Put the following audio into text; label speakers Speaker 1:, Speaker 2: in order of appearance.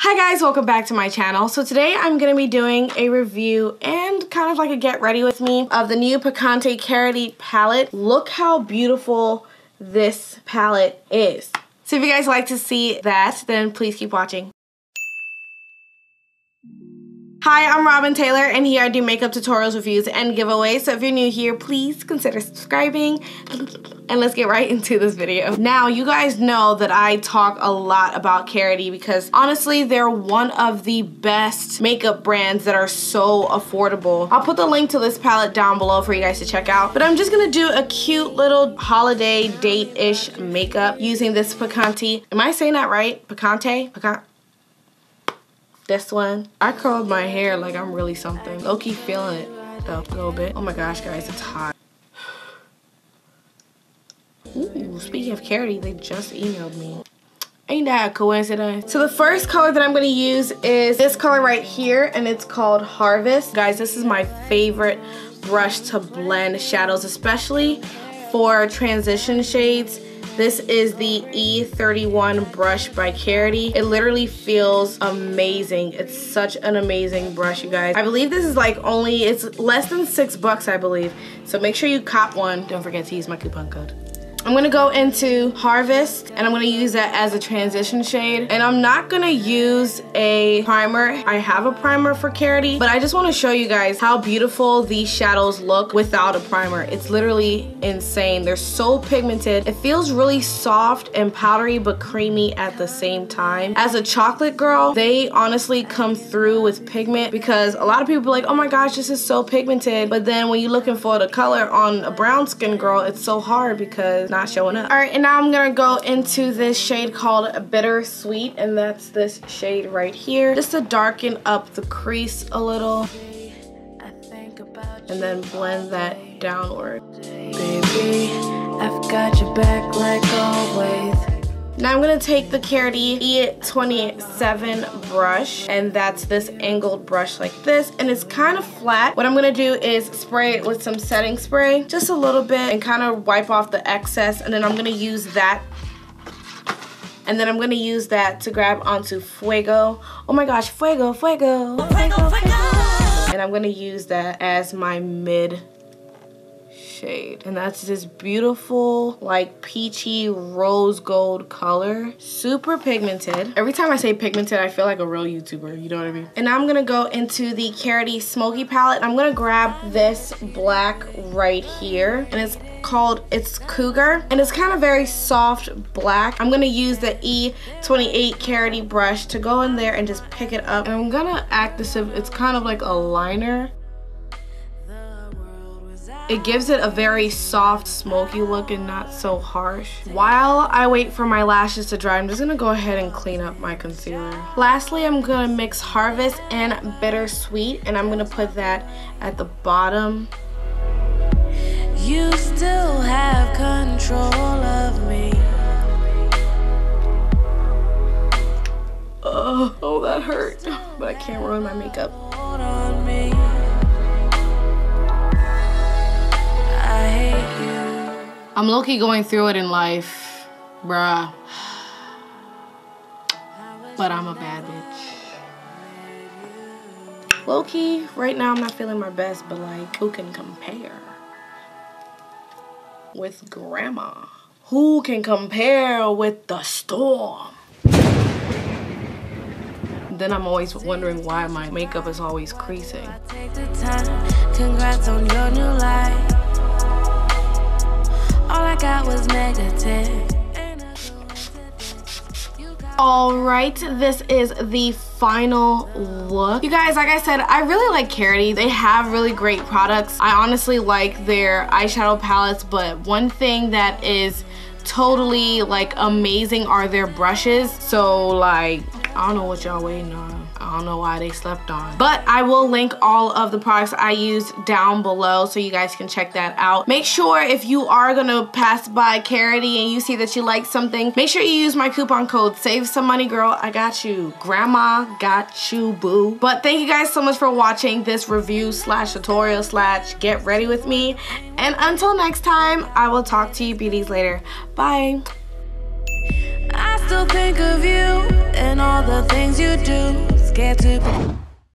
Speaker 1: Hi guys, welcome back to my channel. So today I'm going to be doing a review and kind of like a get ready with me of the new Picante Karity palette. Look how beautiful this palette is. So if you guys like to see that, then please keep watching. Hi, I'm Robin Taylor, and here I do makeup tutorials, reviews, and giveaways. So if you're new here, please consider subscribing, and let's get right into this video. Now, you guys know that I talk a lot about Karity because honestly, they're one of the best makeup brands that are so affordable. I'll put the link to this palette down below for you guys to check out, but I'm just gonna do a cute little holiday date-ish makeup using this Picante. Am I saying that right? Picante? This one. I curled my hair like I'm really something. Low-key feeling it though, a little bit. Oh my gosh, guys, it's hot. Ooh, speaking of Karity, they just emailed me. Ain't that a coincidence? So the first color that I'm gonna use is this color right here, and it's called Harvest. Guys, this is my favorite brush to blend shadows, especially for transition shades. This is the E31 brush by Karity. It literally feels amazing. It's such an amazing brush, you guys. I believe this is like it's less than $6, I believe. So make sure you cop one. Don't forget to use my coupon code. I'm gonna go into Harvest, and I'm gonna use that as a transition shade. And I'm not gonna use a primer. I have a primer for Karity, but I just wanna show you guys how beautiful these shadows look without a primer. It's literally insane. They're so pigmented. It feels really soft and powdery, but creamy at the same time. As a chocolate girl, they honestly come through with pigment because a lot of people are like, oh my gosh, this is so pigmented. But then when you're looking for the color on a brown skin girl, it's so hard because not showing up. All right, and now I'm gonna go into this shade called Bittersweet, and that's this shade right here, just to darken up the crease a little and then blend that downward. Baby, I've got your back like always. Now I'm gonna take the Karity E27 brush, and that's this angled brush like this, and it's kind of flat. What I'm gonna do is spray it with some setting spray, just a little bit, and kind of wipe off the excess, and then I'm gonna use that. And then I'm gonna use that to grab onto Fuego. Oh my gosh, Fuego, Fuego, Fuego, Fuego. And I'm gonna use that as my mid shade, and that's this beautiful like peachy rose gold color, super pigmented. Every time I say pigmented, I feel like a real YouTuber, you know what I mean? And now I'm gonna go into the Karity Smoky Palette. I'm gonna grab this black right here, and it's Cougar, and it's kind of very soft black. I'm gonna use the E28 Karity brush to go in there and just pick it up, and I'm gonna act as if it's kind of like a liner. It gives it a very soft, smoky look and not so harsh. While I wait for my lashes to dry, I'm just gonna go ahead and clean up my concealer. Lastly, I'm gonna mix Harvest and Bittersweet, and I'm gonna put that at the bottom. You still have control of me. Oh, that hurt. But I can't ruin my makeup. Hold on me. I'm low-key going through it in life, bruh. But I'm a bad bitch. Low-key, right now I'm not feeling my best, but like, who can compare with grandma? Who can compare with the storm? Then I'm always wondering why my makeup is always creasing. Congrats on your new life. All I got was negative. All right, this is the final look. You guys, like I said, I really like Karity. They have really great products. I honestly like their eyeshadow palettes, but one thing that is totally like amazing are their brushes. So like, I don't know what y'all waiting on. I don't know why they slept on. But I will link all of the products I use down below so you guys can check that out. Make sure if you are gonna pass by Karity and you see that you like something, make sure you use my coupon code. Save some money, girl. I got you. Grandma got you, boo. But thank you guys so much for watching this review slash tutorial slash get ready with me. And until next time, I will talk to you beauties later. Bye.
Speaker 2: still think of you and all the things you do. Scared to be